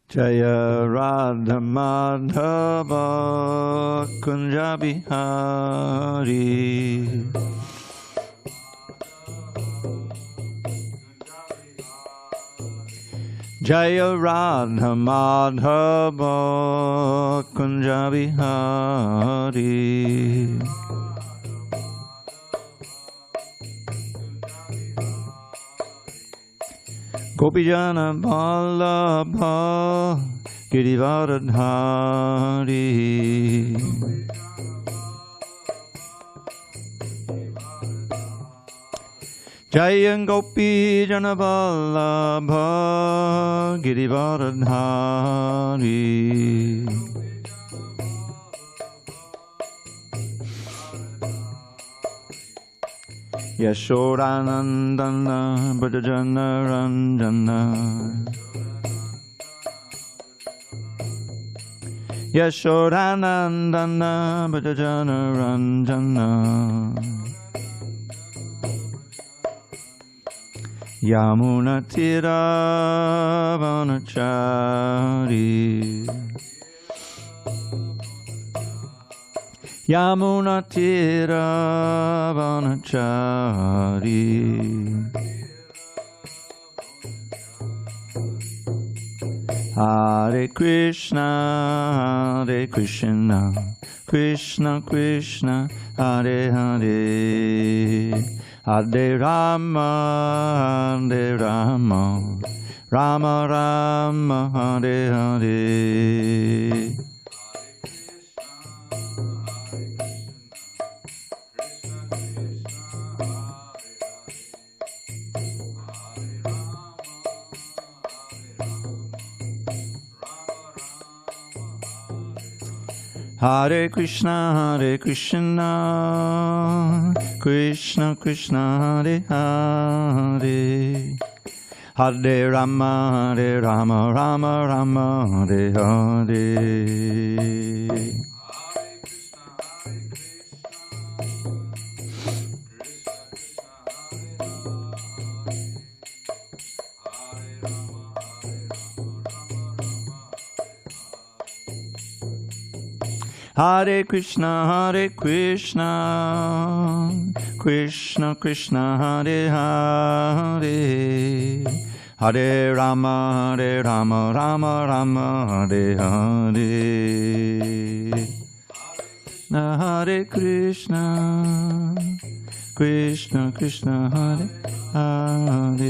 Jaya Radha Madhava Kunja Bihari. Jaya Radha Madhava Kunja Bihari. Gopijana Vallabha Girivardhari. Jaya Gopijana Vallabha Girivardhari. Yashodanandana Brajajana Ranjana. Yashodanandana Brajajana Ranjana. Yamuna Tira Vanachari. Yamuna Tira Vanachari. Hare Krishna, Hare Krishna, Krishna Krishna, Hare Hare, Hare Rama, Hare Rama, Rama Rama, Hare Hare. Hare Krishna, Hare Krishna, Krishna Krishna, Hare Hare, Hare Rama, Hare Rama, Rama Rama, Hare Hare. Hare Krishna, Hare Krishna, Krishna Krishna, Hare Hare, Hare Rama, Hare Rama, Rama Rama, Hare Hare. Hare Krishna, Krishna Krishna, Hare Hare.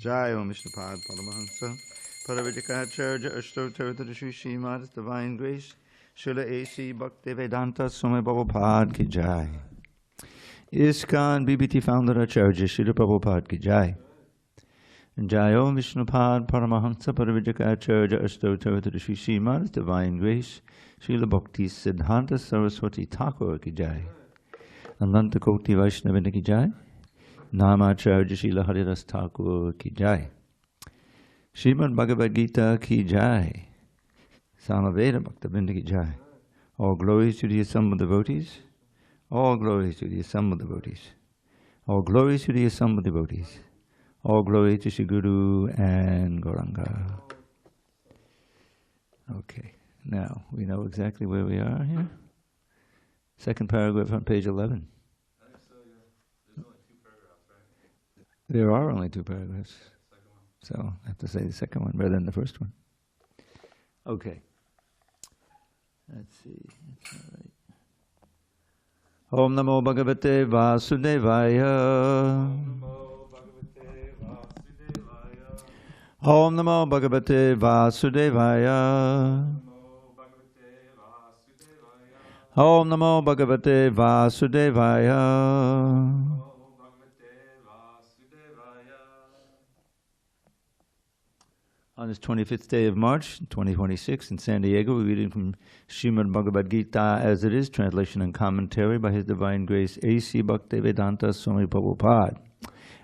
Jai Om Vishnupad Paramahansa Paravijikacharya Ashtottara Shri Srimad Divine Grace Srila A.C. Bhaktivedanta Swami Prabhupada Ki Jai. ISKCON BBT Founder Acharya Srila Prabhupada Ki Jai. Jai Om Vishnupad Paramahansa Paravijikacharya Ashtottara Shri Srimad Divine Grace Srila Bhakti Siddhanta Saraswati Thakur Ki Jai. Ananta Koti Vaishnavina Ki Jai. Namacharya Srila Haridas Thakur Ki Jai. Srimad Bhagavad Gita Ki Jai. Samaveda Bhaktivinoda Ki Jai. All glories to the assembled devotees. All glories to the assembled devotees. All glories to the assembled devotees. All glory to Shri Guru and Gauranga. Okay, now we know exactly where we are here. Second paragraph on page 11. There are only two paragraphs, so I have to say the second one rather than the first one. Okay. Let's see. That's all right. Om Namo Bhagavate Vasudevaya. Om Namo Bhagavate Vasudevaya. Om Namo Bhagavate Vasudevaya. On this 25th day of March, 2026, in San Diego, we're reading from Srimad Bhagavad Gita as it is, translation and commentary by His Divine Grace A.C. Bhaktivedanta Swami Prabhupada.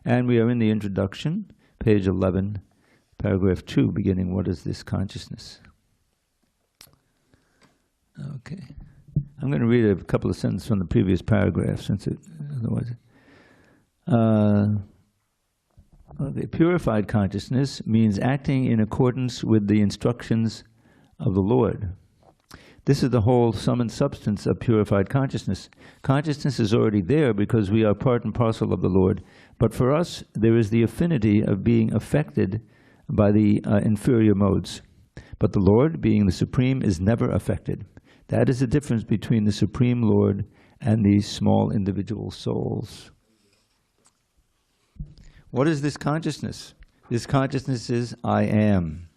And we are in the introduction, page 11, paragraph 2, beginning, what is this consciousness? Okay. I'm going to read a couple of sentences from the previous paragraph, since otherwise. The purified consciousness means acting in accordance with the instructions of the Lord. This is the whole sum and substance of purified consciousness. Consciousness is already there because we are part and parcel of the Lord. But for us, there is the affinity of being affected by the inferior modes. But the Lord, being the Supreme, is never affected. That is the difference between the Supreme Lord and these small individual souls. What is this consciousness? This consciousness is I am.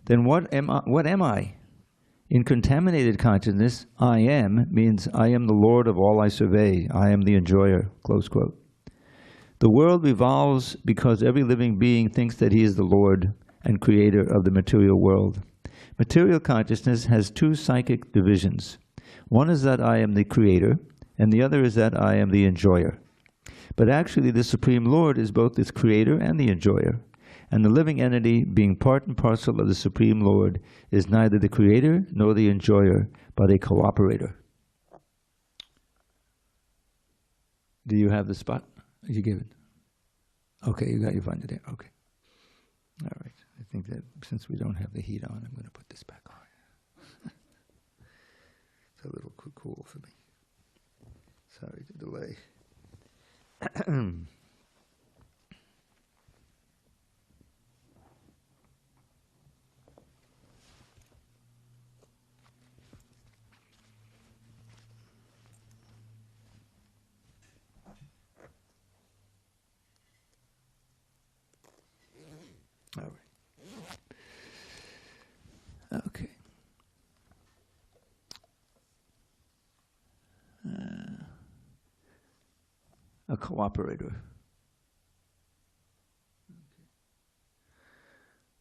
Then what am I? In contaminated consciousness, I am means I am the Lord of all I survey. I am the enjoyer, close quote. The world revolves because every living being thinks that he is the Lord and creator of the material world. Material consciousness has two psychic divisions. One is that I am the creator, and the other is that I am the enjoyer. But actually the Supreme Lord is both the creator and the enjoyer. And the living entity, being part and parcel of the Supreme Lord, is neither the creator nor the enjoyer, but a cooperator. Do you have the spot? You gave it? Okay, you find it there. Okay. All right. I think that since we don't have the heat on, I'm going to put this back on. It's a little cool for me. Sorry to delay. All right. Okay. A cooperator.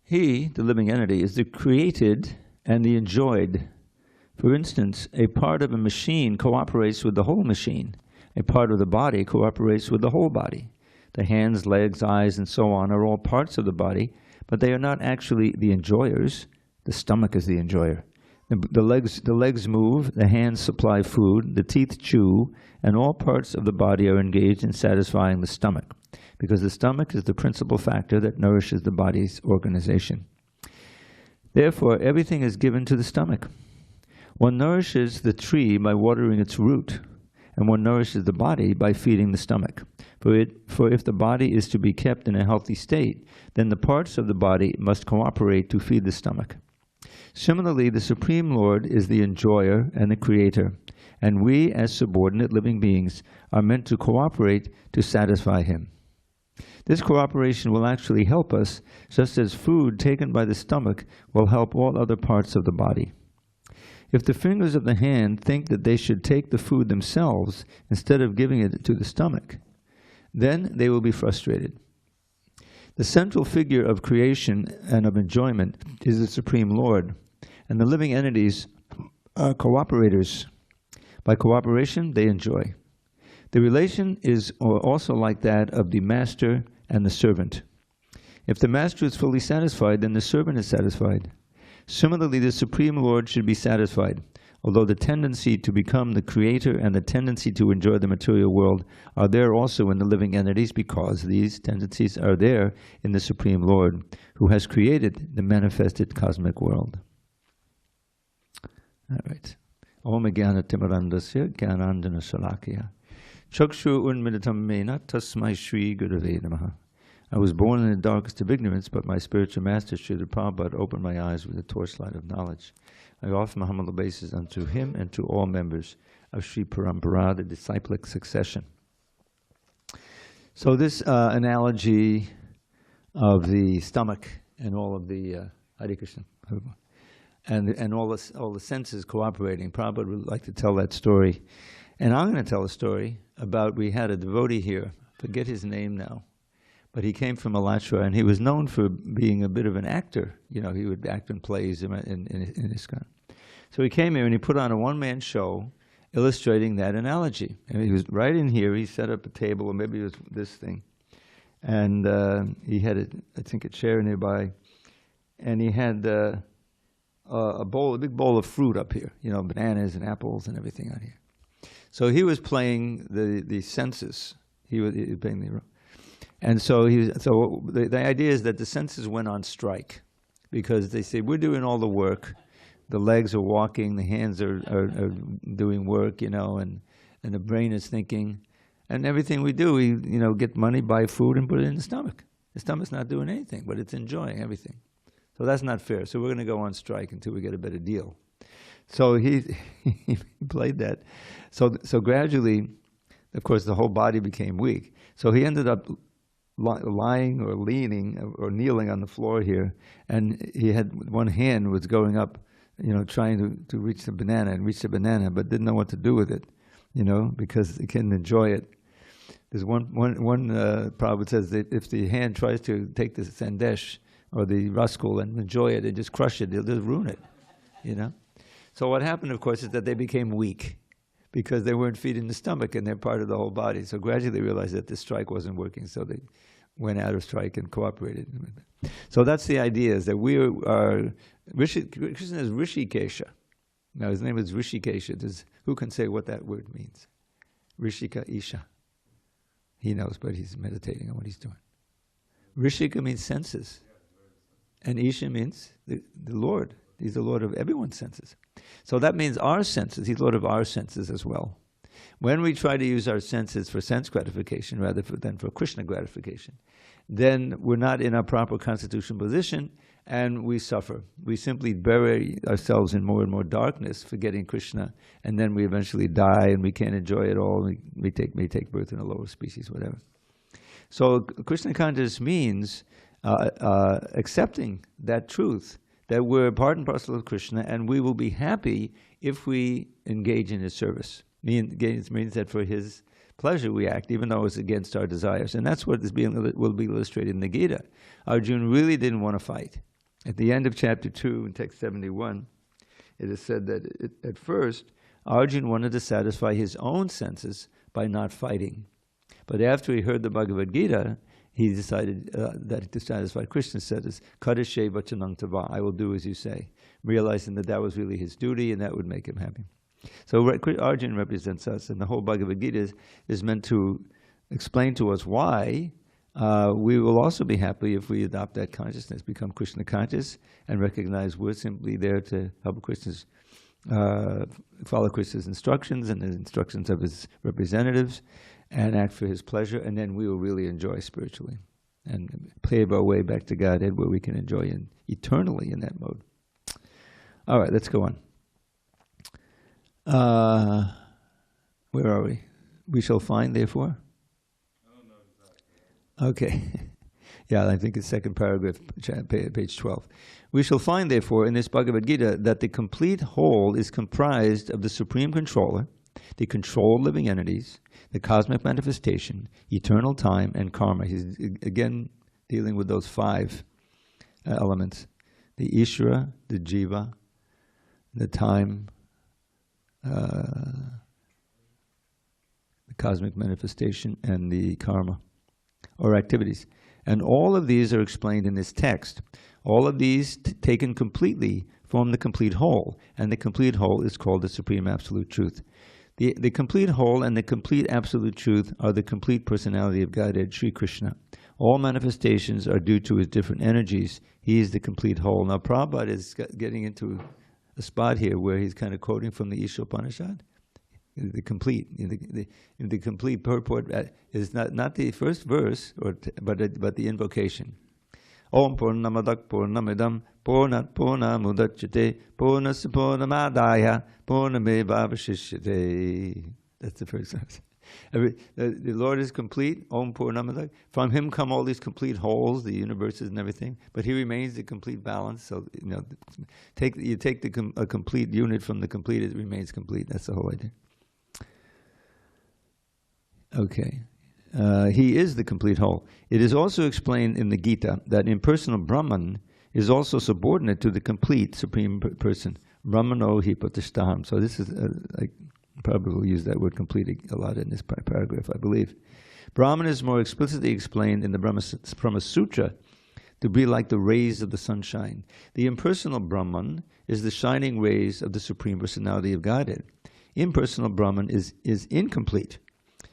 He, the living entity, is the created and the enjoyed. For instance, a part of a machine cooperates with the whole machine. A part of the body cooperates with the whole body. The hands, legs, eyes, and so on are all parts of the body, but they are not actually the enjoyers. The stomach is the enjoyer. The legs move, the hands supply food, the teeth chew, and all parts of the body are engaged in satisfying the stomach, because the stomach is the principal factor that nourishes the body's organization. Therefore, everything is given to the stomach. One nourishes the tree by watering its root, and one nourishes the body by feeding the stomach. For if the body is to be kept in a healthy state, then the parts of the body must cooperate to feed the stomach. Similarly, the Supreme Lord is the enjoyer and the creator, and we, as subordinate living beings, are meant to cooperate to satisfy him. This cooperation will actually help us, just as food taken by the stomach will help all other parts of the body. If the fingers of the hand think that they should take the food themselves instead of giving it to the stomach, then they will be frustrated. The central figure of creation and of enjoyment is the Supreme Lord, and the living entities are cooperators. By cooperation, they enjoy. The relation is also like that of the master and the servant. If the master is fully satisfied, then the servant is satisfied. Similarly, the Supreme Lord should be satisfied, although the tendency to become the creator and the tendency to enjoy the material world are there also in the living entities, because these tendencies are there in the Supreme Lord, who has created the manifested cosmic world. All right. Om Jnana Timirandasya Jnanandana Shalakya Chakshu Unmilitam Mena Tasmai Shri Gurave Namaha. I was born in the darkest of ignorance, but my spiritual master, Srila Prabhupada, opened my eyes with a torchlight of knowledge. I offer my humble obeisances unto him and to all members of Sri Parampara, the disciplic succession. So this analogy of the stomach and all of the Hare Krishna, and all the senses cooperating, Prabhupada would like to tell that story. And I'm going to tell a story about, we had a devotee here, forget his name now, but he came from Alachua, and he was known for being a bit of an actor. You know, he would act in plays in ISKCON. So he came here and he put on a one-man show illustrating that analogy. And he was right in here. He set up a table, or maybe it was this thing. And he had, I think, a chair nearby. And he had a big bowl of fruit up here, bananas and apples and everything out here. So he was playing the senses. He was playing the role. And so the idea is that the senses went on strike because they say, we're doing all the work. The legs are walking, the hands are doing work, and the brain is thinking. And everything we do, we get money, buy food, and put it in the stomach. The stomach's not doing anything, but it's enjoying everything. So that's not fair. So we're going to go on strike until we get a better deal. So he played that. So gradually, of course, the whole body became weak. So he ended up lying or leaning or kneeling on the floor here, and he had one hand was going up, trying to reach the banana, but didn't know what to do with it, because he couldn't enjoy it. There's one proverb says that if the hand tries to take the sandesh or the raskul and enjoy it and just crush it, they'll just ruin it, So what happened, of course, is that they became weak because they weren't feeding the stomach and they're part of the whole body. So gradually they realized that this strike wasn't working, so they went out of strike and cooperated. So that's the idea, is that we are, Krishna is Rishikesha. Now his name is Rishikesha. Who can say what that word means? Rishika Isha. He knows, but he's meditating on what he's doing. Rishika means senses. And Isha means the Lord. He's the Lord of everyone's senses. So that means our senses. He's Lord of our senses as well. When we try to use our senses for sense gratification rather than for Krishna gratification, then we're not in our proper constitutional position and we suffer. We simply bury ourselves in more and more darkness, forgetting Krishna, and then we eventually die and we can't enjoy it all. We may take birth in a lower species, whatever. So Krishna consciousness means accepting that truth, that we're part and parcel of Krishna, and we will be happy if we engage in His service. It means that for His pleasure we act, even though it's against our desires. And that's what will be illustrated in the Gita. Arjuna really didn't want to fight. At the end of chapter 2, in text 71, it is said that at first, Arjuna wanted to satisfy his own senses by not fighting. But after he heard the Bhagavad Gita, he decided that to satisfy Krishna said, Kadashe vachanang tava, I will do as you say, realizing that that was really his duty and that would make him happy. So Arjuna represents us, and the whole Bhagavad Gita is meant to explain to us why we will also be happy if we adopt that consciousness, become Krishna conscious, and recognize we're simply there to help Krishna's, follow Krishna's instructions and the instructions of his representatives, and act for his pleasure, and then we will really enjoy spiritually and pave our way back to Godhead where we can enjoy eternally in that mode. All right, let's go on. Where are we? We shall find, therefore? Okay. Yeah, I think it's second paragraph, page 12. We shall find, therefore, in this Bhagavad Gita that the complete whole is comprised of the Supreme Controller, the controlled living entities, the cosmic manifestation, eternal time, and karma. He's again dealing with those 5 elements. The Ishvara, the Jiva, the time, the cosmic manifestation, and the karma, or activities. And all of these are explained in this text. All of these, taken completely, form the complete whole, and the complete whole is called the Supreme Absolute Truth. The complete whole and the complete absolute truth are the complete personality of Godhead, Sri Krishna. All manifestations are due to his different energies. He is the complete whole. Now Prabhupada is getting into a spot here where he's kind of quoting from the Isha Upanishad. The complete, the complete purport is not the first verse, but the invocation. Om Purnamadak Purnamidam Purnat Purnamudachyate Purnasya Purnamadaya Purnamevavashishyate. That's the first verse. The Lord is complete, Om Purnamadak. From Him come all these complete wholes, the universes and everything, but He remains the complete balance. So, you take a complete unit from the complete, it remains complete. That's the whole idea. Okay. He is the complete whole. It is also explained in the Gita that impersonal Brahman is also subordinate to the complete Supreme Person. Brahmano hi pratishtaham. So this is, I probably will use that word complete a lot in this paragraph, I believe. Brahman is more explicitly explained in the Brahma Sutra to be like the rays of the sunshine. The impersonal Brahman is the shining rays of the Supreme Personality of Godhead. Impersonal Brahman is incomplete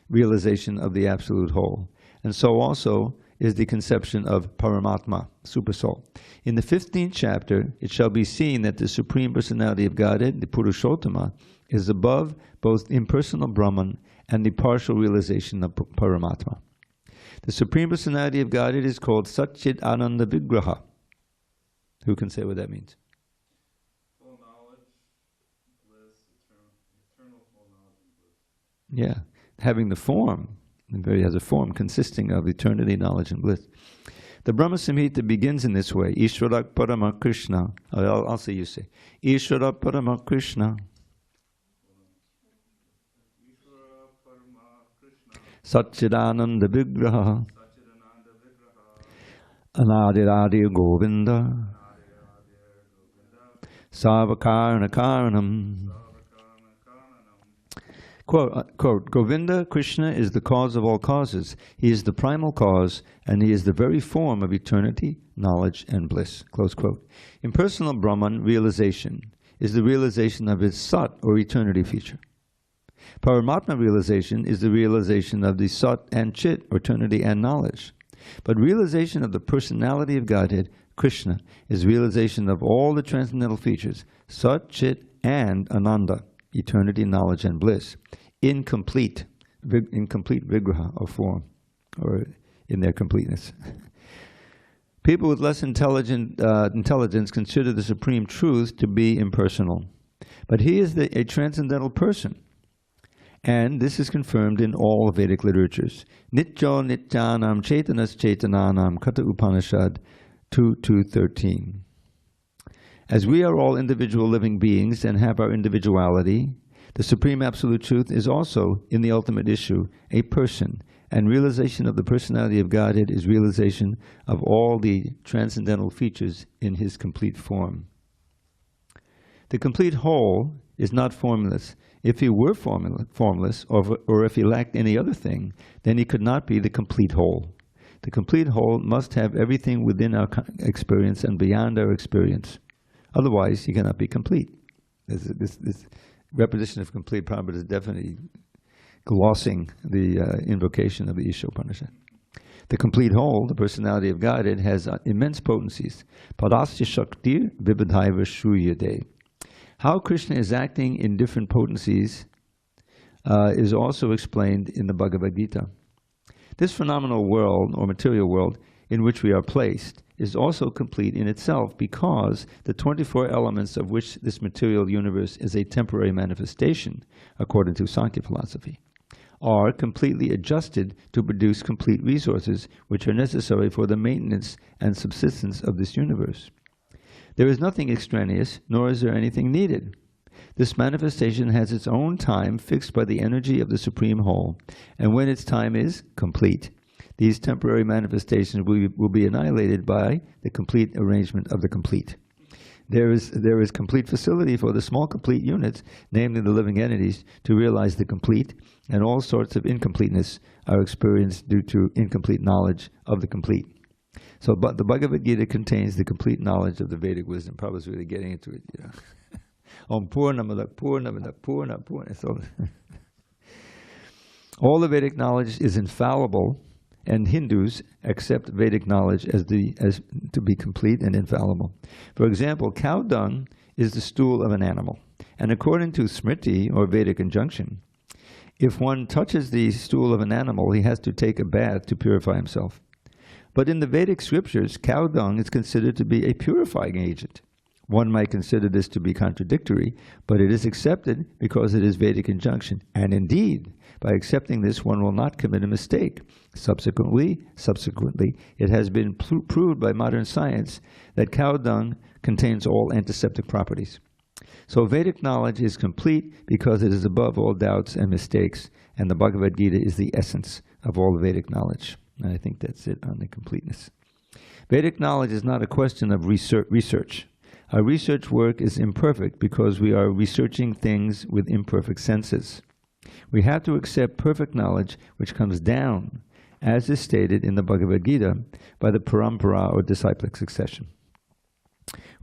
realization of the Absolute Whole. And so also is the conception of Paramatma, Supersoul. In the 15th chapter, it shall be seen that the Supreme Personality of Godhead, the Purushottama, is above both impersonal Brahman and the partial realization of Paramatma. The Supreme Personality of Godhead is called Satchit Ananda Vigraha. Who can say what that means? Full knowledge, bliss, eternal full knowledge and bliss. Yeah, having the form. He has a form consisting of eternity, knowledge, and bliss. The Brahma Samhita begins in this way. Ishvarak Parama Krishna. I'll say you say. Ishvarak Parama Krishna. Satchidananda Vigraha. Anadiradi Govinda. Savakarna Karanam. Quote, Govinda, Krishna, is the cause of all causes. He is the primal cause, and he is the very form of eternity, knowledge, and bliss. Close quote. Impersonal Brahman realization is the realization of his Sat, or eternity feature. Paramatma realization is the realization of the Sat and Chit, or eternity and knowledge. But realization of the personality of Godhead, Krishna, is realization of all the transcendental features, Sat, Chit, and Ananda, eternity, knowledge, and bliss, incomplete vigraha, or form, or in their completeness. People with less intelligence consider the Supreme Truth to be impersonal. But he is a transcendental person. And this is confirmed in all Vedic literatures. Nityo Nityanam Chaitanas Chaitananam Kata Upanishad 2.2.13. As we are all individual living beings and have our individuality, the Supreme Absolute Truth is also, in the ultimate issue, a person, and realization of the personality of Godhead is realization of all the transcendental features in his complete form. The complete whole is not formless. If he were formless, or if he lacked any other thing, then he could not be the complete whole. The complete whole must have everything within our experience and beyond our experience. Otherwise, he cannot be complete. This repetition of complete Prabhupada is definitely glossing the invocation of the Isha Upanishad. The complete whole, the personality of Godhead, has immense potencies. Padasya Shaktir Vibhadhaiva Shruyade. How Krishna is acting in different potencies is also explained in the Bhagavad Gita. This phenomenal world, or material world, in which we are placed, is also complete in itself because the 24 elements of which this material universe is a temporary manifestation, according to Sankhya philosophy, are completely adjusted to produce complete resources which are necessary for the maintenance and subsistence of this universe. There is nothing extraneous, nor is there anything needed. This manifestation has its own time fixed by the energy of the Supreme Whole, and when its time is complete, these temporary manifestations will be annihilated by the complete arrangement of the complete. There is complete facility for the small complete units, namely the living entities, to realize the complete, and all sorts of incompleteness are experienced due to incomplete knowledge of the complete. So, but the Bhagavad Gita contains the complete knowledge of the Vedic wisdom. Prabhupada's really getting into it, you know. Om Purnamada Purnamada Purna Purna. So all the Vedic knowledge is infallible, and Hindus accept Vedic knowledge as to be complete and infallible. For example, cow dung is the stool of an animal, and according to Smriti, or Vedic injunction, if one touches the stool of an animal, he has to take a bath to purify himself. But in the Vedic scriptures, cow dung is considered to be a purifying agent. One might consider this to be contradictory, but it is accepted because it is Vedic injunction. And indeed, by accepting this, one will not commit a mistake. Subsequently, it has been proved by modern science that cow dung contains all antiseptic properties. So Vedic knowledge is complete because it is above all doubts and mistakes, and the Bhagavad Gita is the essence of all Vedic knowledge. And I think that's it on the completeness. Vedic knowledge is not a question of research. Our research work is imperfect because we are researching things with imperfect senses. We have to accept perfect knowledge which comes down as is stated in the Bhagavad Gita by the parampara or disciplic succession.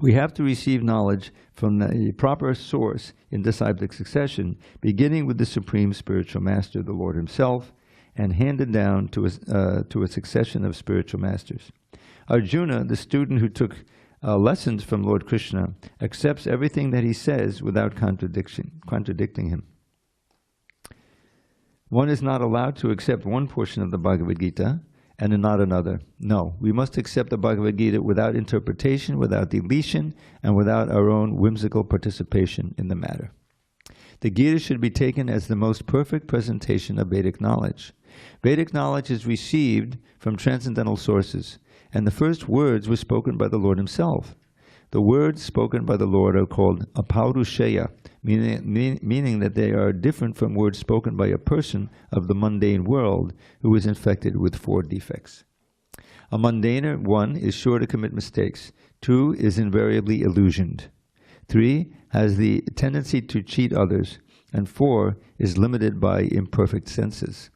We have to receive knowledge from the proper source in disciplic succession, beginning with the Supreme Spiritual Master, the Lord Himself, and handed down to a succession of spiritual masters. Arjuna, the student who took lessons from Lord Krishna, accepts everything that he says without contradicting him. One is not allowed to accept one portion of the Bhagavad Gita and not another. No, we must accept the Bhagavad Gita without interpretation, without deletion, and without our own whimsical participation in the matter. The Gita should be taken as the most perfect presentation of Vedic knowledge. Vedic knowledge is received from transcendental sources, and the first words were spoken by the Lord Himself. The words spoken by the Lord are called apaurushaya, meaning that they are different from words spoken by a person of the mundane world who is infected with 4 defects. A mundaner, 1, is sure to commit mistakes. 2, is invariably illusioned. 3, has the tendency to cheat others. And 4, is limited by imperfect senses.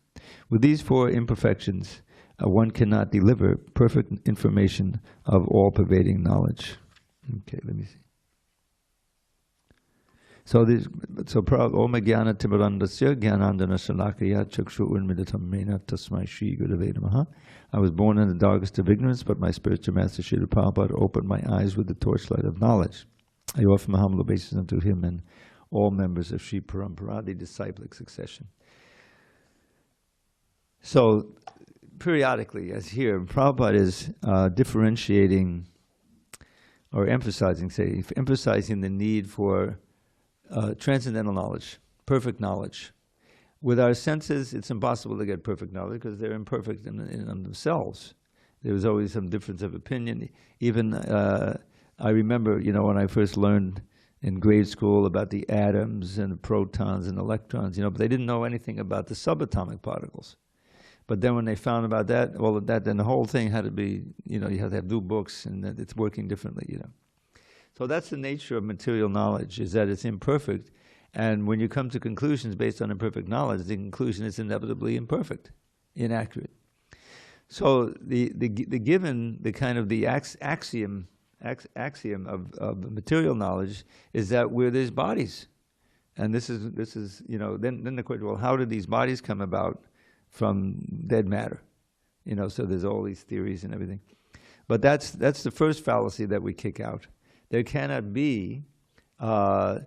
With these 4 imperfections, one cannot deliver perfect information of all-pervading knowledge. Okay, let me see. So Om Jnana Timarandasya Jnanandana Shalakaya Chakshu Unmidatam Mena Tasmai Shri Gurave Namaha. I was born in the darkest of ignorance, but my spiritual master Srila Prabhupada opened my eyes with the torchlight of knowledge. I offer my humble obeisance unto him and all members of Sri Parampara, the disciplic succession. So periodically, as here, Prabhupada is differentiating or emphasizing the need for transcendental knowledge, perfect knowledge. With our senses, it's impossible to get perfect knowledge because they're imperfect in themselves. There was always some difference of opinion. Even, I remember, when I first learned in grade school about the atoms and the protons and electrons, but they didn't know anything about the subatomic particles. But then when they found about that, all of that, then the whole thing had to be, you had to have new books, and that it's working differently, So that's the nature of material knowledge, is that it's imperfect. And when you come to conclusions based on imperfect knowledge, the conclusion is inevitably imperfect, inaccurate. So the given, the kind of the axiom of material knowledge is that we're these bodies. And this is then the question, well, how did these bodies come about from dead matter? So there's all these theories and everything. But that's the first fallacy that we kick out. There cannot be in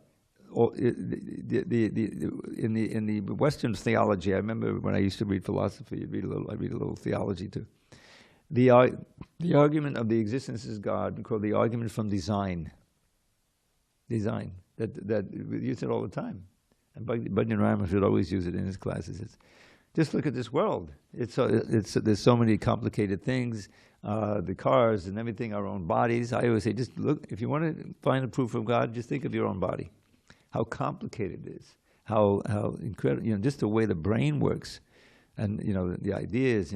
the Western theology. I remember when I used to read philosophy, I read a little theology too. The argument of the existence is God, called the argument from design. Design that we use it all the time, and Bhagwan Rama should always use it in his classes. Just look at this world. There's so many complicated things. The cars and everything, our own bodies. I always say, just look, if you want to find a proof of God, just think of your own body. How complicated it is. How incredible, just the way the brain works. And, the ideas,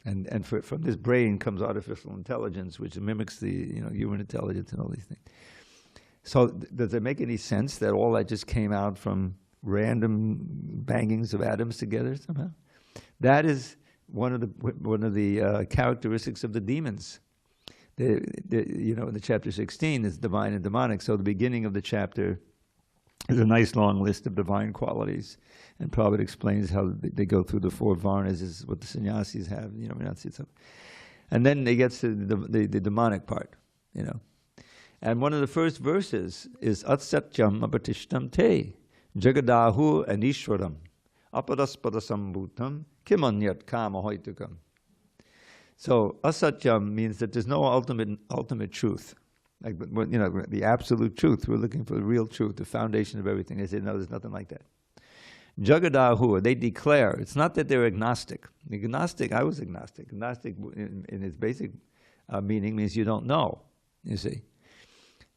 and from this brain comes artificial intelligence, which mimics the, human intelligence and all these things. So does it make any sense that all that just came out from random bangings of atoms together somehow? That is one of the characteristics of the demons. In the chapter 16 is divine and demonic. So the beginning of the chapter is a nice long list of divine qualities, and Prabhupada explains how they go through the 4 varnas, is what the sannyasis have. And then they get to the demonic part. And one of the first verses is Atsatyam Apatishtam Te Jagadahu Anishwaram Aparaspadasambhutam Kimanyat Kama Hoitukam. So asatyam means that there's no ultimate truth. Like, the absolute truth. We're looking for the real truth, the foundation of everything. They say, no, there's nothing like that. Jagadahu, they declare. It's not that they're agnostic. I was agnostic. Agnostic in its basic meaning means you don't know, you see.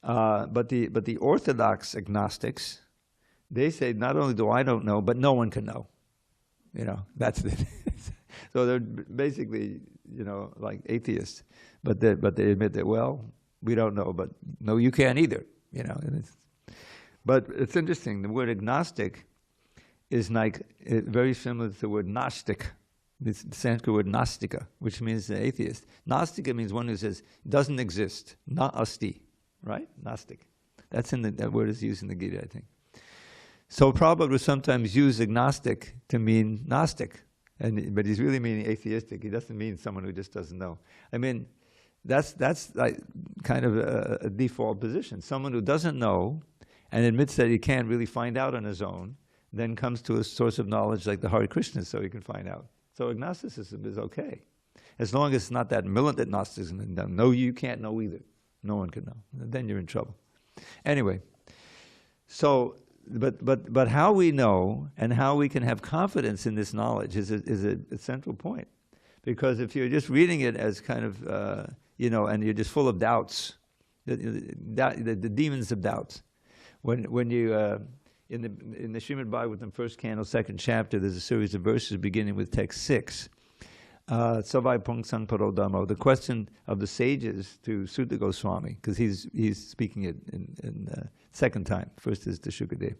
But the orthodox agnostics, they say, not only do I don't know, but no one can know. That's it. So they're basically, like atheists, but they admit that, well, we don't know, but no, you can't either. But it's interesting. The word agnostic is very similar to the word Gnostic. This Sanskrit word nastika, which means atheist. Nastika means one who says, doesn't exist. Na asti. Right? Nastik. That word is used in the Gita, I think. So Prabhupada would sometimes use agnostic to mean Gnostic. But he's really meaning atheistic. He doesn't mean someone who just doesn't know. I mean, that's like kind of a default position. Someone who doesn't know and admits that he can't really find out on his own, then comes to a source of knowledge like the Hare Krishna so he can find out. So agnosticism is okay. As long as it's not that militant Gnosticism. No, you can't know either. No one can know. Then you're in trouble. Anyway, so... But how we know and how we can have confidence in this knowledge is a central point. Because if you're just reading it as kind of, and you're just full of doubts, the demons of doubts. When you, in the Srimad Bhagavatam, first canto, second chapter, there's a series of verses beginning with text 6. Savai Pungsang Parodamo, the question of the sages to Sutta Goswami, because he's speaking it in second time. First is to Shukadev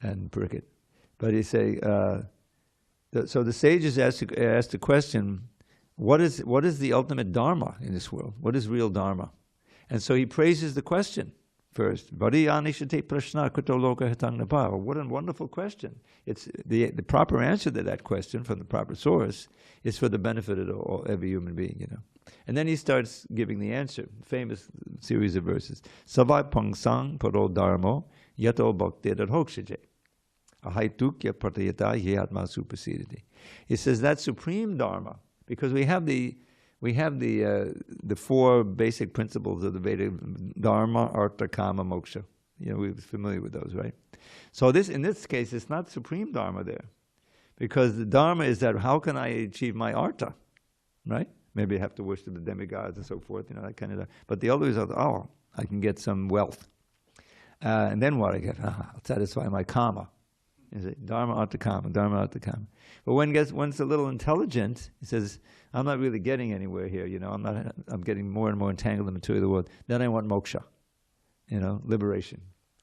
and Pariksit. But he say, so the sages asked the question, what is the ultimate dharma in this world? What is real dharma? And so he praises the question first. What a wonderful question. It's the proper answer to that question from the proper source is for the benefit of every human being, And then he starts giving the answer, famous series of verses. Savai pangsang paro dharmo yato bhakti hokshaje. Ahaitukya pratayata yatma supasidati. He says that's supreme dharma, because we have the four basic principles of the Veda: dharma, artha, kama, moksha. We're familiar with those, right? So in this case, it's not supreme dharma there, because the dharma is that how can I achieve my artha, right? Maybe I have to worship the demigods and so forth, that kind of. But the other is, I can get some wealth, and then what I get? I'll satisfy my kama. Is it dharma, artha, kama, dharma, artha, kama? But one's a little intelligent, he says, I'm not really getting anywhere here, I'm getting more and more entangled in the material world. Then I want moksha, liberation.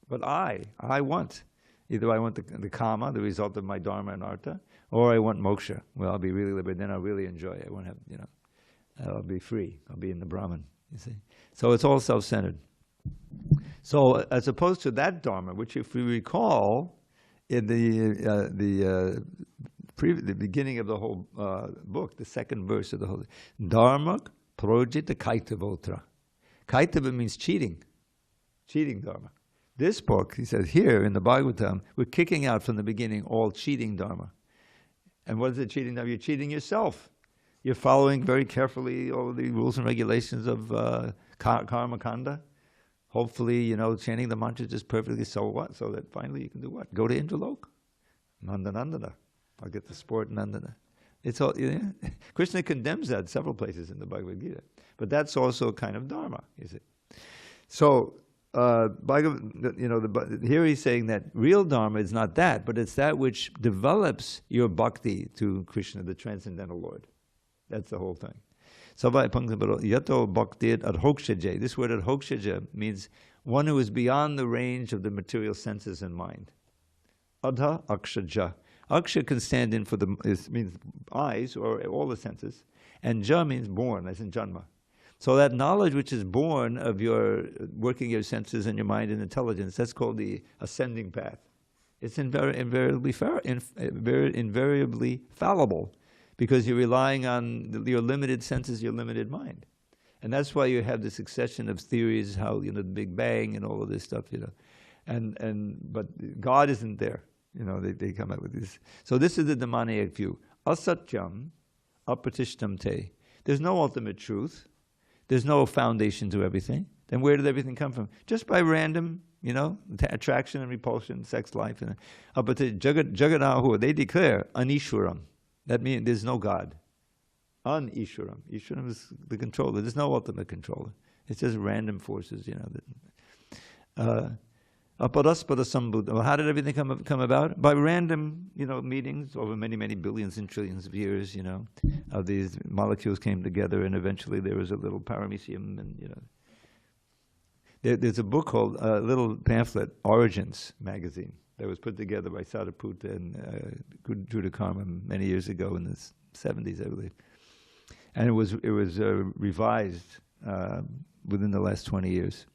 But I want, either I want the kama, the result of my dharma and artha, or I want moksha. Well, I'll be really liberated, then I'll really enjoy it. I won't have, I'll be free. I'll be in the Brahman, you see. So it's all self-centered. So as opposed to that dharma, which if we recall, in the beginning of the whole book, the second verse of the whole, dharma projita kaitavotra. Kaitava means cheating dharma. This book, he says here in the Bhagavatam, we're kicking out from the beginning all cheating dharma. And what is it cheating dharma? You're cheating yourself. You're following very carefully all the rules and regulations of karma kanda. Hopefully, chanting the mantra just perfectly, so what? So that finally you can do what? Go to Indralok. Nandanandana. I'll get the sport Nandana. It's all, Krishna condemns that several places in the Bhagavad Gita. But that's also a kind of dharma, you see. So, here he's saying that real dharma is not that, but it's that which develops your bhakti to Krishna, the transcendental Lord. That's the whole thing. Yato bhakti adhokshaja. This word adhokshaja means one who is beyond the range of the material senses and mind. Adha akshaja. Aksha can stand in for means eyes or all the senses, and ja means born, as in janma. So that knowledge which is born of your working your senses and your mind and intelligence, that's called the ascending path. It's invariably fallible, because you're relying on your limited senses, your limited mind. And that's why you have the succession of theories, how, the Big Bang and all of this stuff, but God isn't there. They come up with this. So this is the demoniac view. Asatyam apratishtam te. There's no ultimate truth. There's no foundation to everything. Then where did everything come from? Just by random, attraction and repulsion, sex life. Jaganahu, they declare Anishwaram. That means there's no God. An-Ishwaram. Ishwaram is the controller. There's no ultimate controller. It's just random forces, Aparaspara Sambhuddha. How did everything come about? By random, meetings over many, many billions and trillions of years, of these molecules came together, and eventually there was a little paramecium, and, there's a book called, a little pamphlet, Origins magazine. that was put together by Sariputta and Juda Karma many years ago in the 70s, I believe. And it was revised within the last 20 years.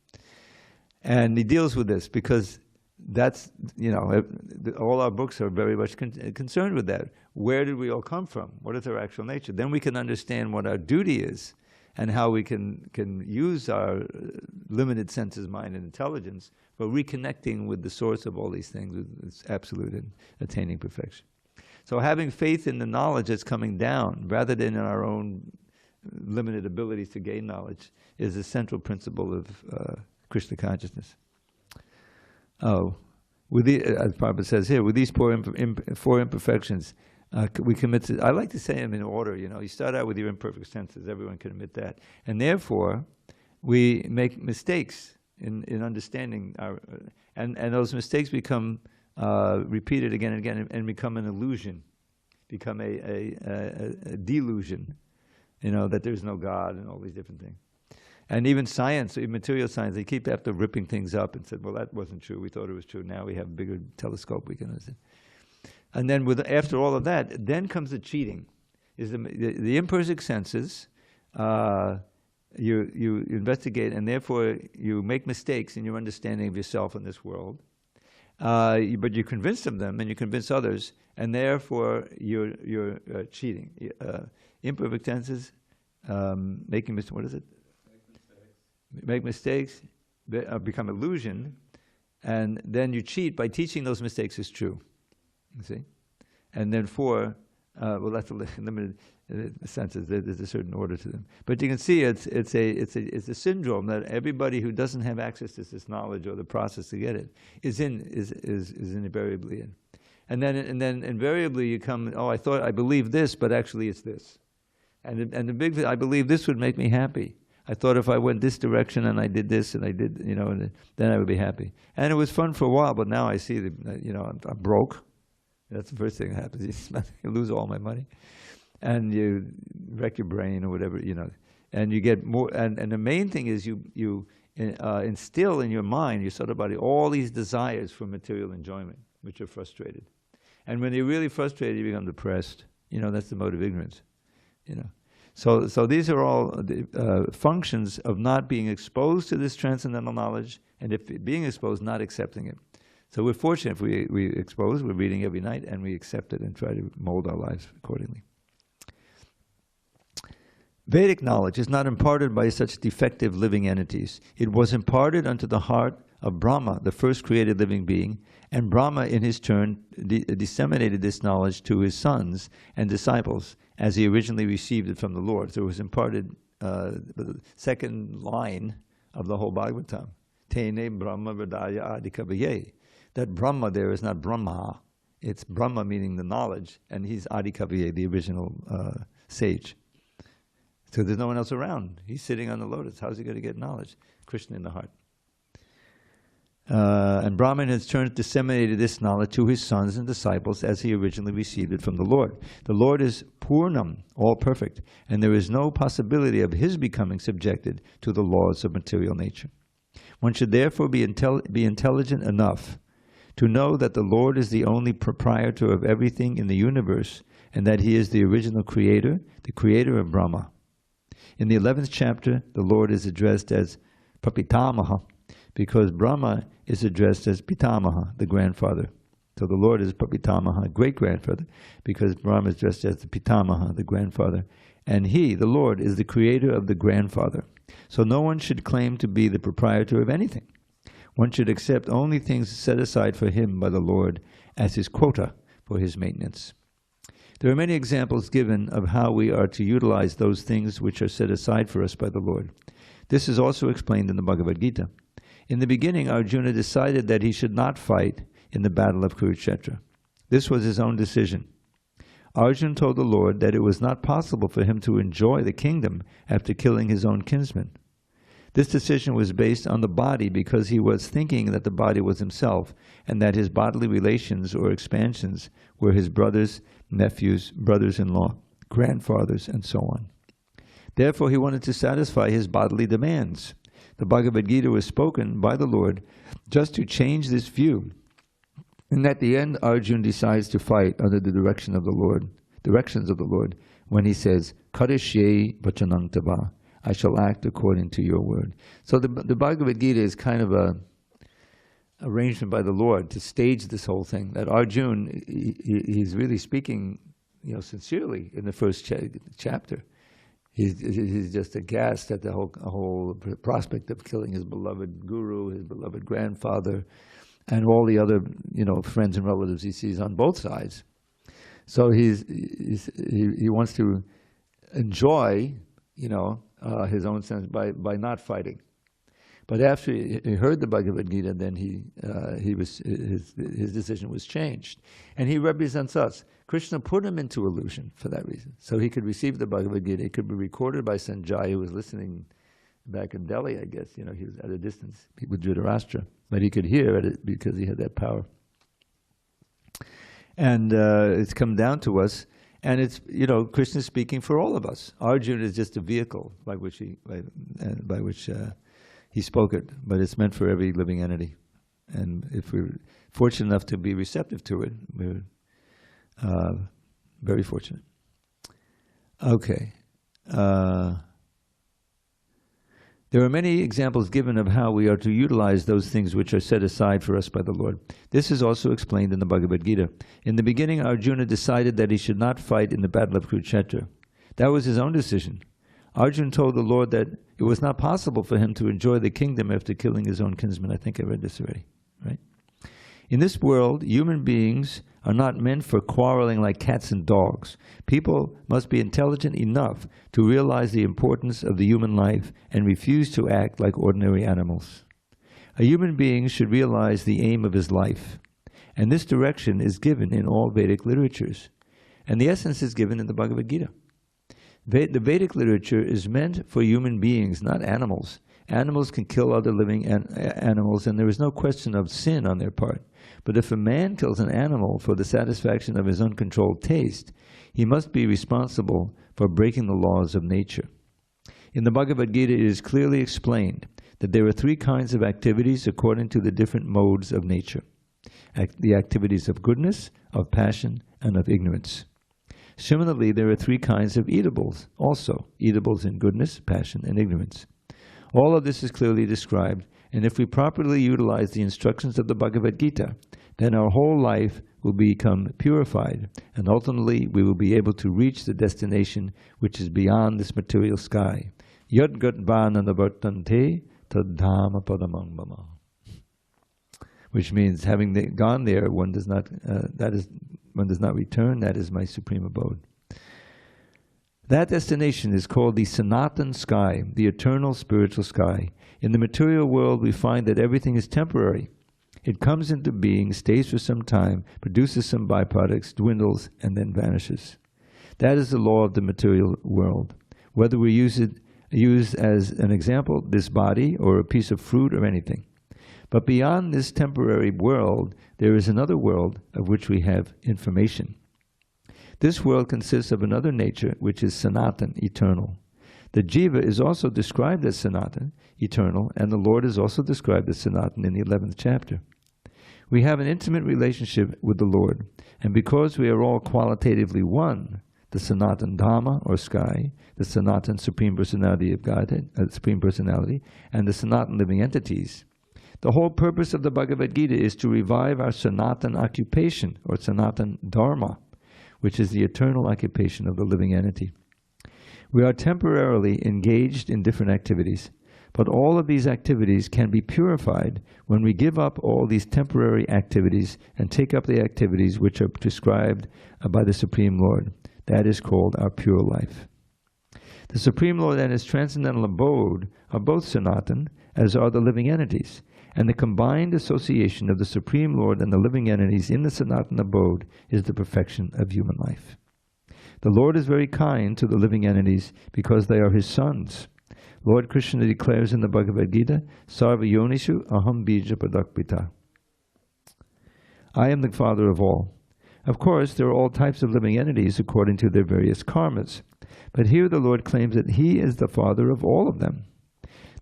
And he deals with this because that's, all our books are very much concerned with that. Where did we all come from? What is our actual nature? Then we can understand what our duty is and how we can use our limited senses, mind, and intelligence for reconnecting with the source of all these things, with its absolute and attaining perfection. So having faith in the knowledge that's coming down, rather than in our own limited abilities to gain knowledge, is the central principle of Krishna consciousness. Oh, as Prabhupada says here, with these four imperfections, we commit to, I like to say them in order, you start out with your imperfect senses, everyone can admit that. And therefore, we make mistakes in understanding our, and those mistakes become repeated again and again and become an illusion, become a delusion, that there's no God and all these different things. And even science, even material science, they keep after ripping things up and said, well, that wasn't true. We thought it was true. Now we have a bigger telescope we can understand. And then after all of that, then comes the cheating. Is the imperfect senses, you investigate, and therefore you make mistakes in your understanding of yourself in this world. But you're convinced of them, and you convince others, and therefore you're cheating. Imperfect senses, making mistakes. What is it? Make mistakes, become illusion, and then you cheat by teaching those mistakes as true. You see? And then that's a limited senses. There's a certain order to them. But you can see it's a syndrome that everybody who doesn't have access to this knowledge or the process to get it is invariably in. And then invariably you come, I believe this, but actually it's this. And the big thing, I believe this would make me happy. I thought if I went this direction and I did this and I did, then I would be happy. And it was fun for a while, but now I see that, I'm broke. That's the first thing that happens. You lose all my money. And you wreck your brain or whatever, And you get more, and the main thing is you instill in your mind, your subtle body, all these desires for material enjoyment, which are frustrated. And when you're really frustrated, you become depressed. That's the mode of ignorance, So these are all the functions of not being exposed to this transcendental knowledge, and if being exposed, not accepting it. So we're fortunate if we expose, we're reading every night, and we accept it and try to mold our lives accordingly. Vedic knowledge is not imparted by such defective living entities. It was imparted unto the heart of Brahma, the first created living being, and Brahma in his turn disseminated this knowledge to his sons and disciples as he originally received it from the Lord. So it was imparted, the second line of the whole Bhagavatam. Tene Brahma Vidaya Adikavaye. That Brahma there is not Brahma, it's Brahma meaning the knowledge, and he's Adikavaye, the original sage. So there's no one else around. He's sitting on the lotus. How's he going to get knowledge? Krishna in the heart. And Brahma in his turn disseminated this knowledge to his sons and disciples as he originally received it from the Lord. The Lord is Purnam, all perfect, and there is no possibility of his becoming subjected to the laws of material nature. One should therefore be intelligent enough to know that the Lord is the only proprietor of everything in the universe, and that he is the original creator, the creator of Brahma. In the 11th chapter, the Lord is addressed as Prapitamaha, because Brahma is addressed as Pitamaha, the grandfather. So the Lord is Prapitamaha, great-grandfather, because Brahma is addressed as the Pitamaha, the grandfather. And he, the Lord, is the creator of the grandfather. So no one should claim to be the proprietor of anything. One should accept only things set aside for him by the Lord as his quota for his maintenance. There are many examples given of how we are to utilize those things which are set aside for us by the Lord. This is also explained in the Bhagavad Gita. In the beginning, Arjuna decided that he should not fight in the battle of Kurukshetra. This was his own decision. Arjuna told the Lord that it was not possible for him to enjoy the kingdom after killing his own kinsman. This decision was based on the body because he was thinking that the body was himself and that his bodily relations or expansions were his brothers, nephews, brothers-in-law, grandfathers, and so on. Therefore, he wanted to satisfy his bodily demands. The Bhagavad Gita was spoken by the Lord just to change this view And at the end, Arjuna decides to fight under the directions of the Lord, when he says, Karishye vachanang tava, I shall act according to your word. So the Bhagavad Gita is kind of a arrangement by the Lord to stage this whole thing. That Arjuna, he's really speaking, sincerely in the first chapter. He's just aghast at the whole prospect of killing his beloved guru, his beloved grandfather, and all the other, friends and relatives he sees on both sides. So he wants to enjoy, his own sense by not fighting. But after he heard the Bhagavad Gita, then his decision was changed, and he represents us. Krishna put him into illusion for that reason, so he could receive the Bhagavad Gita. It could be recorded by Sanjaya, who was listening back in Delhi, I guess. He was at a distance with Dhritarashtra, but he could hear it because he had that power. And it's come down to us, and it's Krishna speaking for all of us. Arjuna is just a vehicle by which he spoke it, but it's meant for every living entity. And if we're fortunate enough to be receptive to it, we're very fortunate. Okay. There are many examples given of how we are to utilize those things which are set aside for us by the Lord. This is also explained in the Bhagavad Gita. In the beginning, Arjuna decided that he should not fight in the battle of Kurukshetra. That was his own decision. Arjuna told the Lord that it was not possible for him to enjoy the kingdom after killing his own kinsman. I think I read this already, right? In this world, human beings are not meant for quarreling like cats and dogs. People must be intelligent enough to realize the importance of the human life and refuse to act like ordinary animals. A human being should realize the aim of his life, and this direction is given in all Vedic literatures, and the essence is given in the Bhagavad Gita. The Vedic literature is meant for human beings, not animals. Animals can kill other living animals, and there is no question of sin on their part. But if a man kills an animal for the satisfaction of his uncontrolled taste, he must be responsible for breaking the laws of nature. In the Bhagavad Gita, it is clearly explained that there are three kinds of activities according to the different modes of nature. The activities of goodness, of passion, and of ignorance. Similarly, there are three kinds of eatables also, eatables in goodness, passion, and ignorance. All of this is clearly described, and if we properly utilize the instructions of the Bhagavad Gita, then our whole life will become purified, and ultimately we will be able to reach the destination which is beyond this material sky. Yad gatvananavartante tadhama padamang mama. Which means, having gone there, one does not return. That is my supreme abode. That destination is called the Sanatan sky, the eternal spiritual sky. In the material world, we find that everything is temporary. It comes into being, stays for some time, produces some byproducts, dwindles, and then vanishes. That is the law of the material world. Whether we use as an example this body or a piece of fruit or anything. But beyond this temporary world, there is another world of which we have information. This world consists of another nature, which is Sanatan, eternal. The Jiva is also described as Sanatan, eternal, and the Lord is also described as Sanatan in the 11th chapter. We have an intimate relationship with the Lord, and because we are all qualitatively one, the Sanatan Dhamma, or sky, the Sanatan Supreme Personality of Godhead, Supreme Personality, and the Sanatan living entities, the whole purpose of the Bhagavad Gita is to revive our Sanatan occupation, or Sanatan Dharma, which is the eternal occupation of the living entity. We are temporarily engaged in different activities, but all of these activities can be purified when we give up all these temporary activities and take up the activities which are prescribed by the Supreme Lord. That is called our pure life. The Supreme Lord and His transcendental abode are both Sanatan, as are the living entities, and the combined association of the Supreme Lord and the living entities in the Sanatan abode is the perfection of human life. The Lord is very kind to the living entities because they are His sons. Lord Krishna declares in the Bhagavad Gita, Sarva Yonishu Aham Bija Padakpita. I am the father of all. Of course, there are all types of living entities according to their various karmas, but here the Lord claims that He is the father of all of them.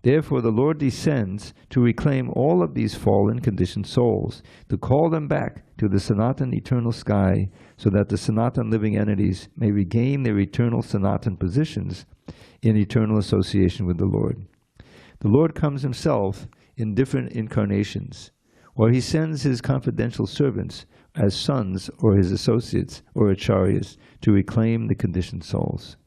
Therefore the Lord descends to reclaim all of these fallen conditioned souls, to call them back to the Sanatan eternal sky, so that the Sanatan living entities may regain their eternal Sanatan positions in eternal association with the Lord. The Lord comes himself in different incarnations, or he sends his confidential servants as sons or his associates or acharyas to reclaim the conditioned souls.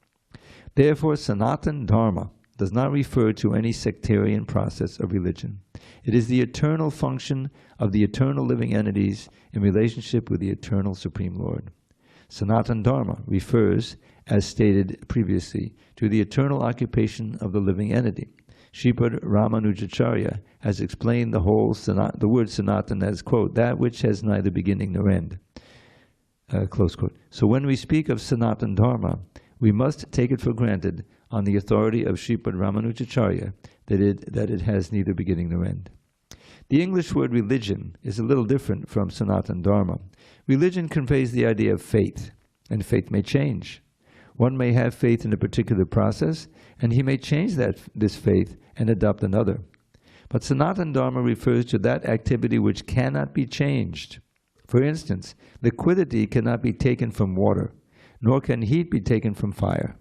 Therefore, Sanatan Dharma does not refer to any sectarian process of religion. It is the eternal function of the eternal living entities in relationship with the eternal Supreme Lord. Sanatan Dharma refers, as stated previously, to the eternal occupation of the living entity. Sripad Ramanujacharya has explained the word Sanatan as, quote, that which has neither beginning nor end, close quote. So when we speak of Sanatan Dharma, we must take it for granted on the authority of Sripad Ramanujacharya that it has neither beginning nor end. The English word religion is a little different from Sanatan Dharma. Religion conveys the idea of faith, and faith may change. One may have faith in a particular process, and he may change this faith and adopt another. But Sanatan Dharma refers to that activity which cannot be changed. For instance, liquidity cannot be taken from water, nor can heat be taken from fire.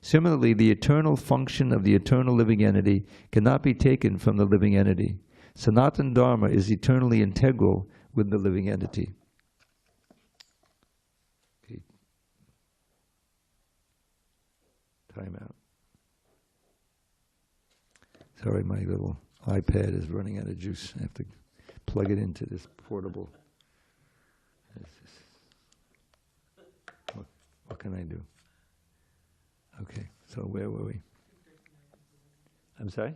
Similarly, the eternal function of the eternal living entity cannot be taken from the living entity. Sanatan Dharma is eternally integral with the living entity. Okay. Time out. Sorry, my little iPad is running out of juice. I have to plug it into this portable. What can I do? Okay, so where were we? I'm sorry?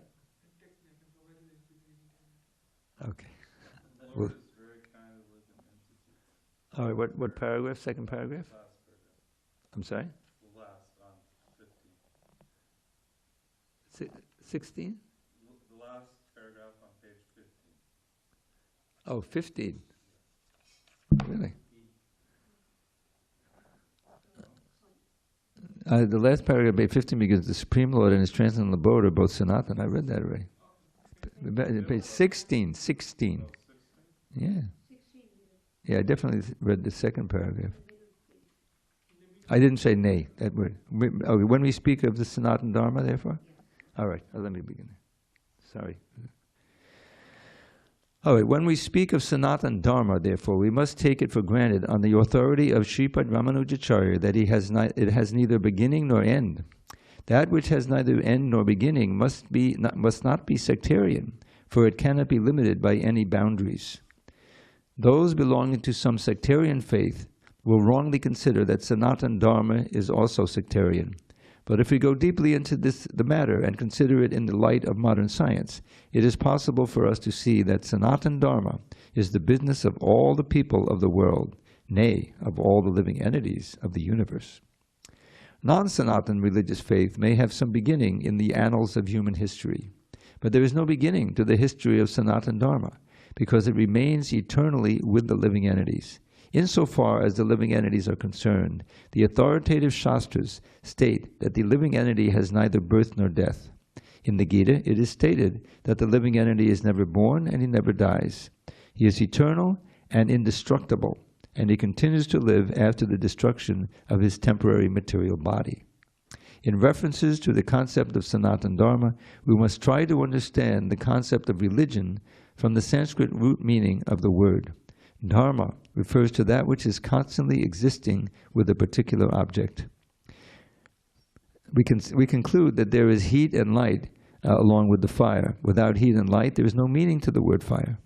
Okay. Well, all right, what paragraph? Second paragraph? I'm sorry? The last on 15. 16? The last paragraph on page 15. Oh, 15. Really? The last paragraph, page 15, because the Supreme Lord and his Transcendental Abode are both Sanatan. I read that already. Page 16. Yeah. Yeah, I definitely read the second paragraph. I didn't say nay, that word. When we speak of the Sanatan Dharma, therefore? All right, let me begin. Sorry. All right, when we speak of Sanatan Dharma, therefore, we must take it for granted on the authority of Sripad Ramanujacharya that it has neither beginning nor end. That which has neither end nor beginning must not be sectarian, for it cannot be limited by any boundaries. Those belonging to some sectarian faith will wrongly consider that Sanatan Dharma is also sectarian. But if we go deeply into the matter and consider it in the light of modern science, it is possible for us to see that Sanatan Dharma is the business of all the people of the world, nay, of all the living entities of the universe. Non-Sanatan religious faith may have some beginning in the annals of human history, but there is no beginning to the history of Sanatan Dharma, because it remains eternally with the living entities. Insofar as the living entities are concerned, the authoritative Shastras state that the living entity has neither birth nor death. In the Gita, it is stated that the living entity is never born and he never dies. He is eternal and indestructible, and he continues to live after the destruction of his temporary material body. In references to the concept of Sanatan Dharma, we must try to understand the concept of religion from the Sanskrit root meaning of the word. Dharma refers to that which is constantly existing with a particular object. We conclude that there is heat and light along with the fire. Without heat and light, there is no meaning to the word fire.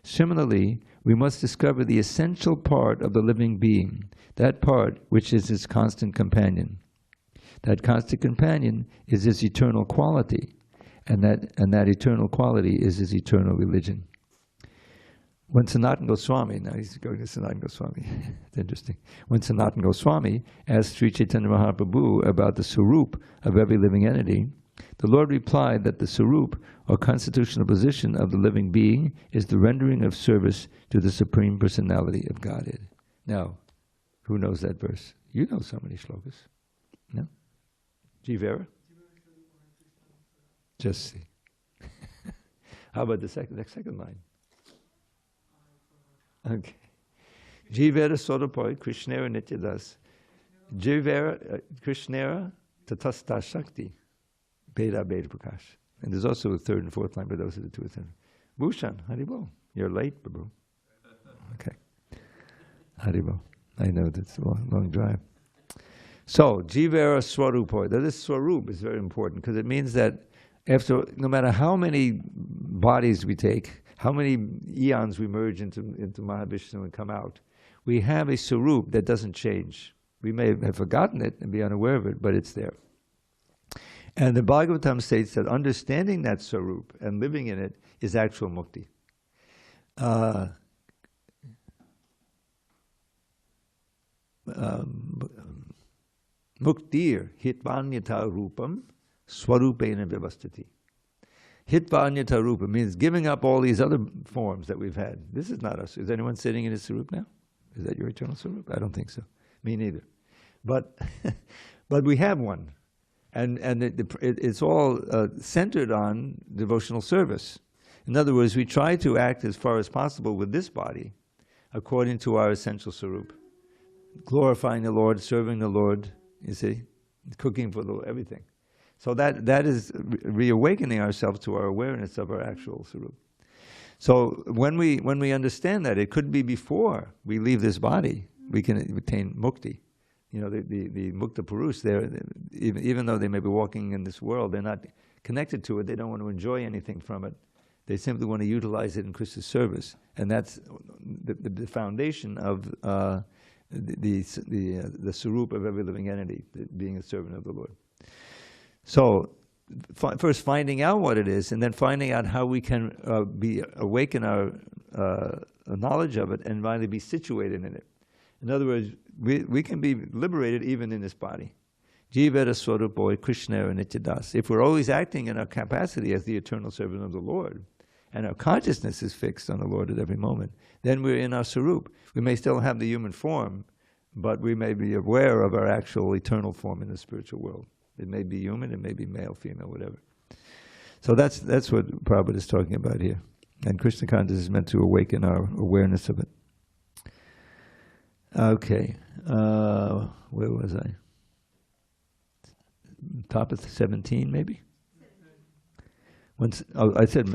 Similarly, we must discover the essential part of the living being, that part which is his constant companion. That constant companion is his eternal quality, and that eternal quality is his eternal religion. When Sanatana Goswami, now he's going to Sanatana Goswami, it's interesting. When Sanatana Goswami asked Sri Chaitanya Mahaprabhu about the Sarup of every living entity, the Lord replied that the Sarup, or constitutional position of the living being, is the rendering of service to the Supreme Personality of Godhead. Now, who knows that verse? You know so many shlokas. No? Jivera? Just see. How about the second line? Okay. Jivera Sodapoi, Krishnera Nityadas. Jivera Krishnera Tatasta Shakti. Beda Beda Prakash. And there's also a third and fourth line, but those are the two. Bhushan, Haribo. You're late, Babu. Okay. Haribo. I know that's a long drive. So, Jivera Swarupoi. This Swarup is very important because it means that no matter how many bodies we take, how many eons we merge into Mahavishnu and come out, we have a Swarup that doesn't change. We may have forgotten it and be unaware of it, but it's there. And the Bhagavatam states that understanding that Swarup and living in it is actual mukti. Muktir hitvanyata rupam swarupena vivastiti. Hitvanyata rupa means giving up all these other forms that we've had. This is not us. Is anyone sitting in a Swarup now? Is that your eternal Swarup? I don't think so. Me neither. But but we have one. And it's all centered on devotional service. In other words, we try to act as far as possible with this body according to our essential Swarup. Glorifying the Lord, serving the Lord, you see, cooking for the everything. So that is reawakening ourselves to our awareness of our actual Swarup. So when we understand that, it could be before we leave this body, we can attain mukti. You know, the Mukta Purush, even though they may be walking in this world, they're not connected to it, they don't want to enjoy anything from it. They simply want to utilize it in Krishna's service. And that's the foundation of the Swarup of every living entity, being a servant of the Lord. So, first finding out what it is, and then finding out how we can awaken our knowledge of it and finally be situated in it. In other words, we can be liberated even in this body. Jivera Swarupoi Krishnera Nityadas. If we're always acting in our capacity as the eternal servant of the Lord, and our consciousness is fixed on the Lord at every moment, then we're in our Swarup. We may still have the human form, but we may be aware of our actual eternal form in the spiritual world. It may be human, it may be male, female, whatever. So that's what Prabhupada is talking about here. And Krishna consciousness is meant to awaken our awareness of it. Okay, where was I? Top of 17, maybe? I said,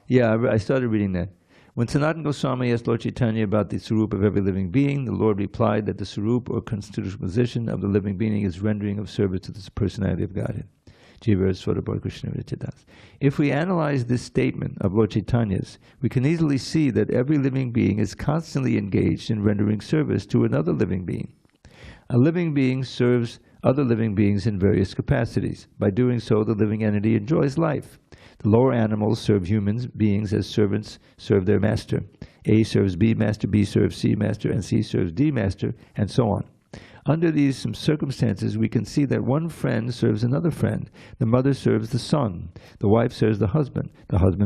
yeah, I started reading that. When Sanatana Goswami asked Lord Chaitanya about the Swarup of every living being, the Lord replied that the Swarup or constitutional position of the living being is rendering of service to the personality of Godhead. If we analyze this statement of Lord Chaitanya's, we can easily see that every living being is constantly engaged in rendering service to another living being. A living being serves other living beings in various capacities. By doing so, the living entity enjoys life. The lower animals serve human beings as servants serve their master. A serves B master, B serves C master, and C serves D master, and so on. Under these circumstances, we can see that one friend serves another friend. The mother serves the son. The wife serves the husband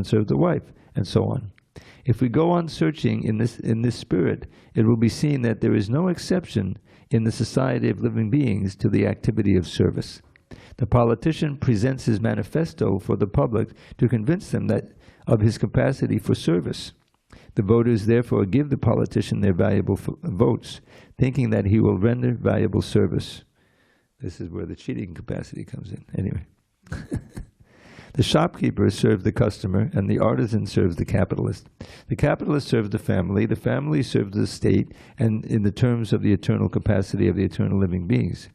serves the wife, and so on. If we go on searching in this spirit, it will be seen that there is no exception in the society of living beings to the activity of service. The politician presents his manifesto for the public to convince them of his capacity for service. The voters therefore give the politician their valuable votes, thinking that he will render valuable service. This is where the cheating capacity comes in. Anyway. The shopkeeper serves the customer, and the artisan serves the capitalist. The capitalist serves the family serves the state, and in the terms of the eternal capacity of the eternal living beings.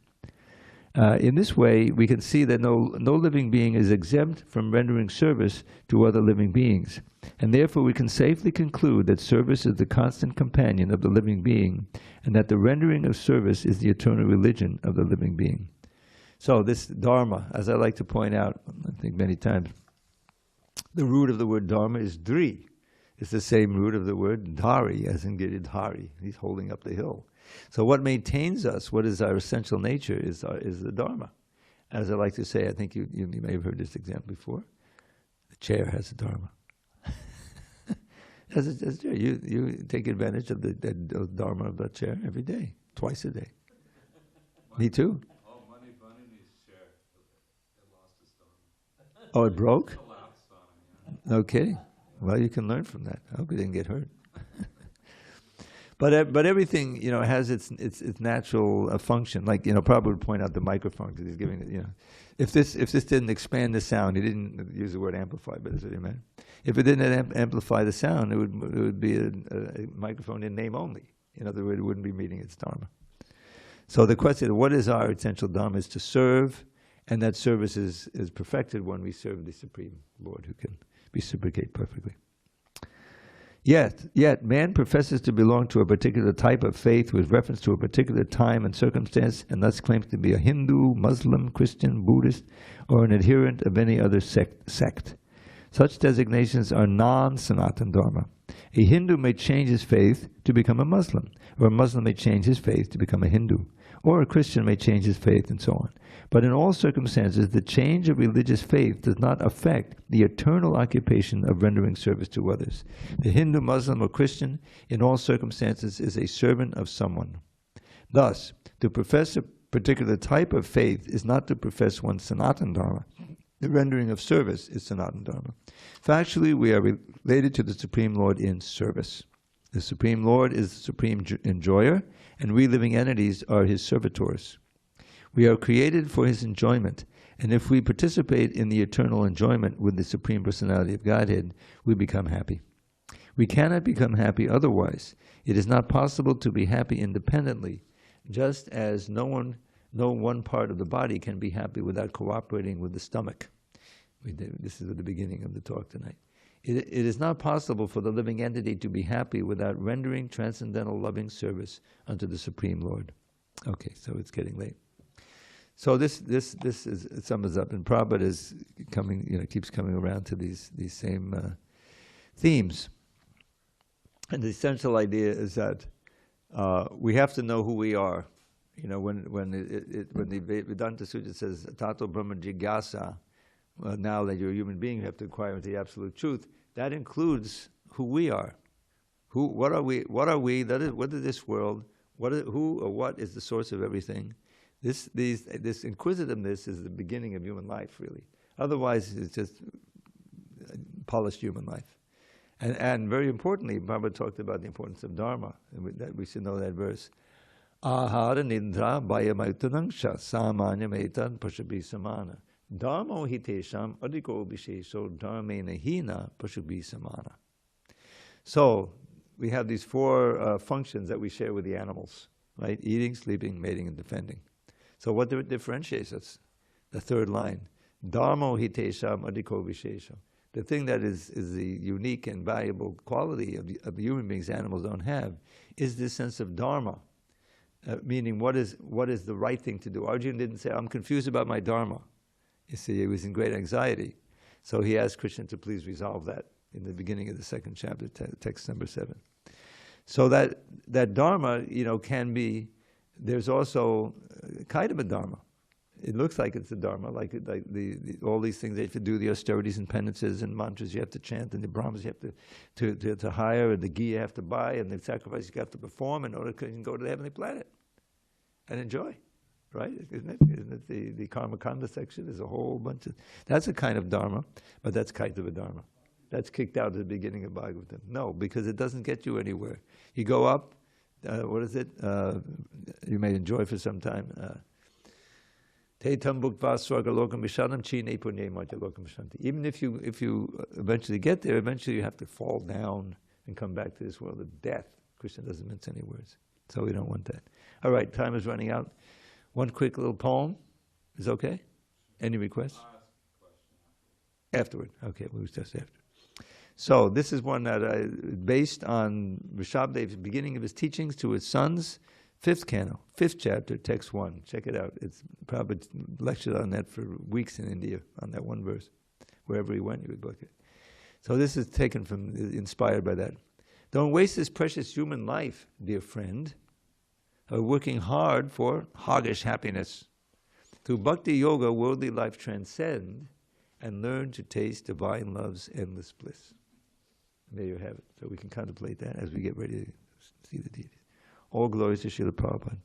In this way, we can see that no living being is exempt from rendering service to other living beings. And therefore we can safely conclude that service is the constant companion of the living being, and that the rendering of service is the eternal religion of the living being. So this dharma, as I like to point out, I think many times, the root of the word dharma is dri. It's the same root of the word dhari, as in Giridhari. He's holding up the hill. So what maintains us, what is our essential nature, is the dharma. As I like to say, I think you may have heard this example before, the chair has a dharma. You take advantage of the dharma of that chair every day, twice a day. Me too. Oh, Money Bunny needs chair. It lost its dharma. Oh, it broke? Collapsed on him, No kidding. Well, you can learn from that. I hope you didn't get hurt. But everything, has its natural function. Like, Prabhupada would point out the microphone because he's giving it, if this didn't expand the sound, he didn't use the word amplify, but that's what he meant. If it didn't amplify the sound, it would be a microphone in name only. In other words, it wouldn't be meeting its dharma. So the question, what is our essential dharma, is to serve, and that service is perfected when we serve the Supreme Lord, who can reciprocate perfectly. Yet, man professes to belong to a particular type of faith with reference to a particular time and circumstance, and thus claims to be a Hindu, Muslim, Christian, Buddhist, or an adherent of any other sect. Such designations are non-Sanatana Dharma. A Hindu may change his faith to become a Muslim, or a Muslim may change his faith to become a Hindu, or a Christian may change his faith, and so on. But in all circumstances, the change of religious faith does not affect the eternal occupation of rendering service to others. The Hindu, Muslim, or Christian, in all circumstances, is a servant of someone. Thus, to profess a particular type of faith is not to profess one's Sanatana Dharma. The rendering of service is Sanatana Dharma. Factually, we are related to the Supreme Lord in service. The Supreme Lord is the supreme enjoyer, and we living entities are his servitors. We are created for his enjoyment, and if we participate in the eternal enjoyment with the Supreme Personality of Godhead, we become happy. We cannot become happy otherwise. It is not possible to be happy independently, just as no one part of the body can be happy without cooperating with the stomach. This is at the beginning of the talk tonight. It is not possible for the living entity to be happy without rendering transcendental loving service unto the Supreme Lord. Okay, so it's getting late. So this it sums up, and Prabhupada is coming, keeps coming around to these same themes. And the essential idea is that we have to know who we are. When the Vedanta Sutra says Tato Brahma Jigyasa, now that you're a human being, you have to acquire into the absolute truth. That includes who we are. What are we? What are we? What is this world? Who or what is the source of everything? This inquisitiveness is the beginning of human life, really. Otherwise, it's just polished human life. And very importantly, Prabhupada talked about the importance of Dharma, and we should know that verse. Ahara nindra bhayamaitanangcha samanya maitan pashabhi samana. Dharmo hitesham adhiko vishesho dharmena hina pashabhi samana. So, we have these four functions that we share with the animals, right? Eating, sleeping, mating, and defending. So what differentiates us? The third line. Dharmo hitesham adhiko vishesho. The thing that is the unique and valuable quality of the human beings animals don't have is this sense of dharma, meaning what is the right thing to do. Arjuna didn't say, I'm confused about my dharma. You see, he was in great anxiety. So he asked Krishna to please resolve that in the beginning of the second chapter, text number 7. So that dharma, can be, there's also kind of a dharma. It looks like it's a dharma, like all these things they have to do, the austerities and penances and mantras you have to chant, and the brahmas you have to hire, and the ghee you have to buy, and the sacrifice you have to perform in order to go to the heavenly planet and enjoy, right? Isn't it the Karma Kanda section? There's a whole bunch of, that's a kind of dharma, but that's kind of a dharma. That's kicked out at the beginning of Bhagavatam. No, because it doesn't get you anywhere. You go up, what is it? You may enjoy for some time. Even if you eventually get there, eventually you have to fall down and come back to this world of death. Krishna doesn't mince any words. So we don't want that. All right, time is running out. One quick little poem is okay? Any requests? Afterward. Okay, we'll just after. So this is one that based on Rishabhadev's beginning of his teachings to his sons, 5th canto, 5th chapter, text 1. Check it out. It's probably lectured on that for weeks in India, on that one verse. Wherever he went, he would book it. So this is taken from, inspired by that. Don't waste this precious human life, dear friend, working hard for hoggish happiness. Through bhakti yoga, worldly life transcend and learn to taste divine love's endless bliss. And there you have it. So we can contemplate that as we get ready to see the deities. All glories to Srila Prabhupada.